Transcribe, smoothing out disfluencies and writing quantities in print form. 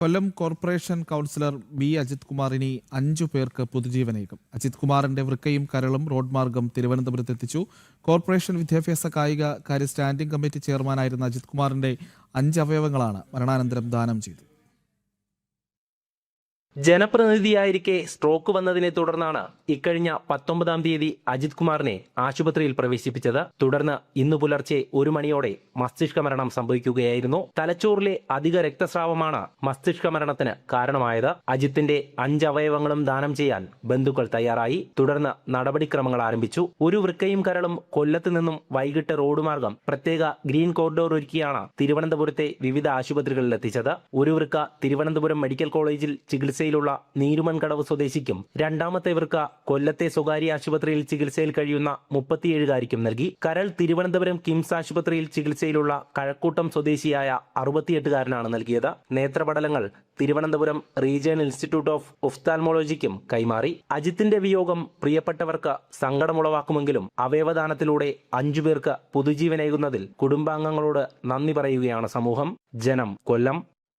കൊല്ലം corporation councillor B Ajith Kumar ഇനി 5 പേർക്ക് പൊതുജീവനേകും. അജിത് കുമാറിന്റെ വൃക്കയും കരളും റോഡ് മാർഗം തിരുവനന്തപുരത്ത് എത്തിച്ചു. കോർപ്പറേഷൻ വിദ്യാഭ്യാസ കായിക കാര്യ സ്റ്റാൻഡിംഗ് കമ്മിറ്റി ചെയർമാനായിരുന്ന അജിത് കുമാറിന്റെ 5 അവയവങ്ങളാണ് മരണാനന്തരം ദാനം ചെയ്തത്. ജനപ്രതിനിധിയായിരിക്കെ സ്ട്രോക്ക് വന്നതിനെ തുടർന്നാണ് ഇക്കഴിഞ്ഞ 19-ാം തീയതി അജിത് കുമാറിനെ ആശുപത്രിയിൽ പ്രവേശിപ്പിച്ചത്. തുടർന്ന് ഇന്നു പുലർച്ചെ 1 മണിയോടെ മസ്തിഷ്ക മരണം സംഭവിക്കുകയായിരുന്നു. തലച്ചോറിലെ അധിക രക്തസ്രാവമാണ് മസ്തിഷ്ക മരണത്തിന് കാരണമായത്. അജിത്തിന്റെ 5 അവയവങ്ങളും ദാനം ചെയ്യാൻ ബന്ധുക്കൾ തയ്യാറായി. തുടർന്ന് നടപടിക്രമങ്ങൾ ആരംഭിച്ചു. ഒരു വൃക്കയും കരളും കൊല്ലത്ത് നിന്നും വൈകിട്ട് റോഡ് മാർഗം പ്രത്യേക ഗ്രീൻ കോറിഡോർ ഒരുക്കിയാണ് തിരുവനന്തപുരത്തെ വിവിധ ആശുപത്രികളിൽ എത്തിച്ചത്. ഒരു വൃക്ക തിരുവനന്തപുരം മെഡിക്കൽ കോളേജിൽ ചികിത്സ നീരുമൺകടവ് സ്വദേശിക്കും, രണ്ടാമത്തെ വൃക്ക കൊല്ലത്തെ സ്വകാര്യ ആശുപത്രിയിൽ ചികിത്സയിൽ കഴിയുന്ന 37-കാരിക്കും നൽകി. കരൾ തിരുവനന്തപുരം കിംസ് ആശുപത്രിയിൽ ചികിത്സയിലുള്ള കഴക്കൂട്ടം സ്വദേശിയായ 68-കാരനാണ് നൽകിയത്. നേത്രപടലങ്ങൾ തിരുവനന്തപുരം റീജിയണൽ ഇൻസ്റ്റിറ്റ്യൂട്ട് ഓഫ് ഒഫ്താൽമോളജിക്കും കൈമാറി. അജിത്തിന്റെ വിയോഗം പ്രിയപ്പെട്ടവർക്ക് സങ്കടമുളവാക്കുമെങ്കിലും അവയവദാനത്തിലൂടെ 5 പേർക്ക് പുതുജീവനേകുന്നതിൽ കുടുംബാംഗങ്ങളോട് നന്ദി പറയുകയാണ് സമൂഹം. ജനം, കൊല്ലം.